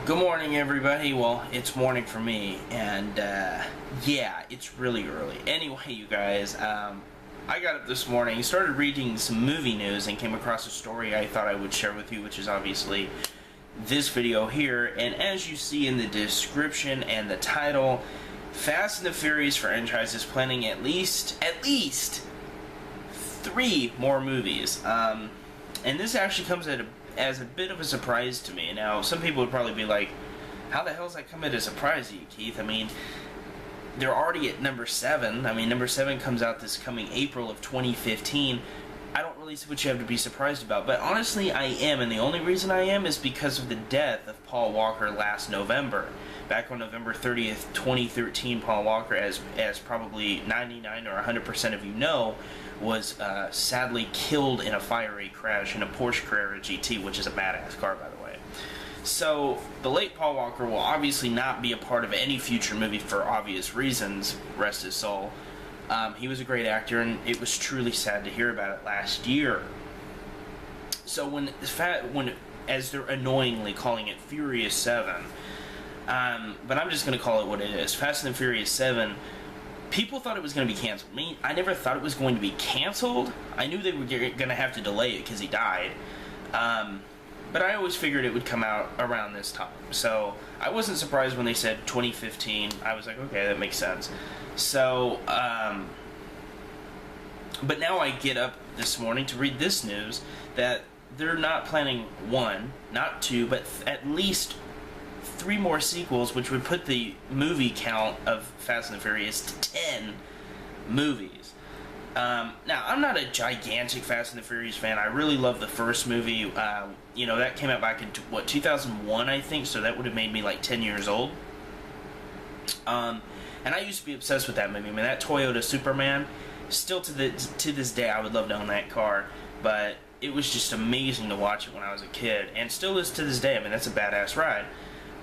Good morning, everybody. Well, it's morning for me, and yeah, it's really early. Anyway, you guys, I got up this morning, started reading some movie news, and came across a story I thought I would share with you, which is obviously this video here. And as you see in the description and the title, Fast and the Furious franchise is planning at least 3 more movies. And this actually comes as a bit of a surprise to me. Now, some people would probably be like, how the hell does that come as a surprise to you, Keith? I mean, they're already at number 7. I mean, number 7 comes out this coming April of 2015. I don't really see what you have to be surprised about, but honestly, I am, and the only reason I am is because of the death of Paul Walker last November. Back on November 30th, 2013, Paul Walker, as probably 99 or 100% of you know, was sadly killed in a fiery crash in a Porsche Carrera GT, which is a badass car, by the way. So, the late Paul Walker will obviously not be a part of any future movie for obvious reasons, rest his soul. He was a great actor, and it was truly sad to hear about it last year. So when as they're annoyingly calling it Furious 7, but I'm just going to call it what it is, Fast and the Furious 7, people thought it was going to be canceled. I never thought it was going to be canceled. I knew they were going to have to delay it because he died. But I always figured it would come out around this time. So I wasn't surprised when they said 2015. I was like, okay, that makes sense. So, but now I get up this morning to read this news that they're not planning 1, not 2, but at least 3 more sequels, which would put the movie count of Fast and the Furious to 10 movies. Now, I'm not a gigantic Fast and the Furious fan. I really love the first movie. That came out back in, 2001, I think, so that would have made me like 10 years old. And I used to be obsessed with that movie. I mean, that Toyota Superman, still to this day, I would love to own that car, but it was just amazing to watch it when I was a kid, and still is to this day. I mean, that's a badass ride.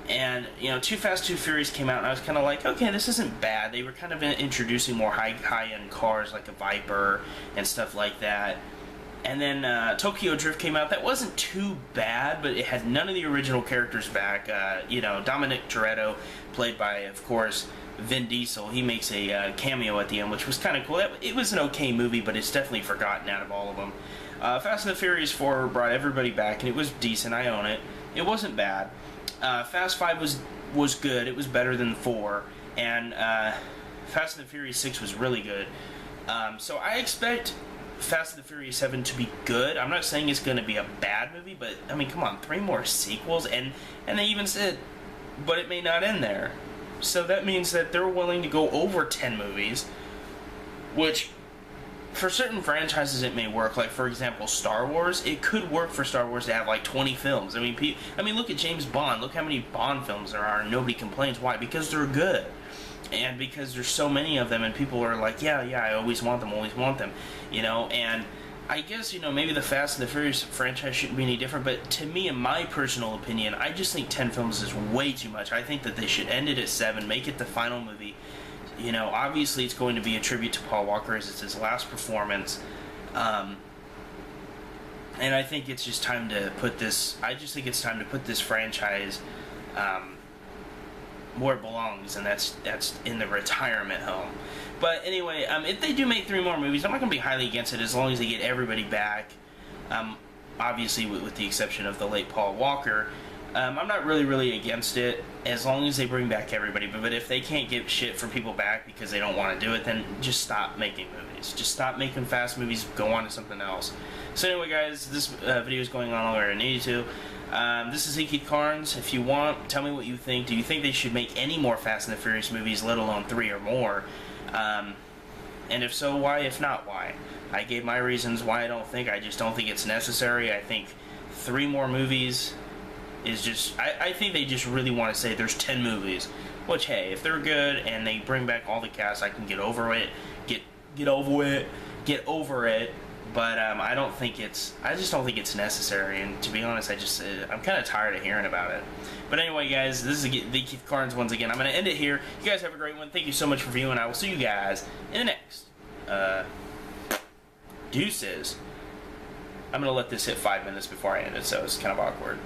And, Too Fast, Too Furious came out, and I was kind of like, okay, this isn't bad. They were kind of introducing more high-end cars, like a Viper and stuff like that. And then Tokyo Drift came out. That wasn't too bad, but it had none of the original characters back. Dominic Toretto, played by, of course, Vin Diesel. He makes a cameo at the end, which was kind of cool. It was an okay movie, but it's definitely forgotten out of all of them. Fast and the Furious 4 brought everybody back, and it was decent. I own it. It wasn't bad. Fast 5 was good. It was better than 4. And Fast and the Furious 6 was really good. So I expect Fast and the Furious 7 to be good. I'm not saying it's going to be a bad movie, but, I mean, come on, 3 more sequels? And they even said, but it may not end there. So that means that they're willing to go over 10 movies, which, for certain franchises, it may work. Like, for example, Star Wars. It could work for Star Wars to have, like, 20 films. I mean, look at James Bond. Look how many Bond films there are, and nobody complains. Why? Because they're good. And because there's so many of them, and people are like, yeah, I always want them, and I guess, maybe the Fast and the Furious franchise shouldn't be any different, but to me, in my personal opinion, I just think 10 films is way too much. I think that they should end it at 7, make it the final movie. Obviously it's going to be a tribute to Paul Walker as it's his last performance. And I think it's just time to put this, franchise where it belongs, and that's in the retirement home. But anyway, if they do make 3 more movies, I'm not going to be highly against it as long as they get everybody back. Obviously, with the exception of the late Paul Walker. I'm not really against it as long as they bring back everybody. But if they can't get shit from people back because they don't want to do it, then just stop making movies. Just stop making fast movies. Go on to something else. So anyway, guys, this video is going on longer than I need to. This is Keith Carnes. If you want, tell me what you think. Do you think they should make any more Fast and the Furious movies, let alone 3 or more? And if so, why? If not, why? I gave my reasons why I don't think. I just don't think it's necessary. I think 3 more movies is just, I think they just really want to say there's 10 movies, which, hey, if they're good and they bring back all the cast, I can get over it, but I just don't think it's necessary, and to be honest, I'm kind of tired of hearing about it. But anyway, guys, this is the Keith Carnes once again. I'm going to end it here. You guys have a great one. Thank you so much for viewing. I will see you guys in the next, deuces. I'm going to let this hit 5 minutes before I end it, so it's kind of awkward.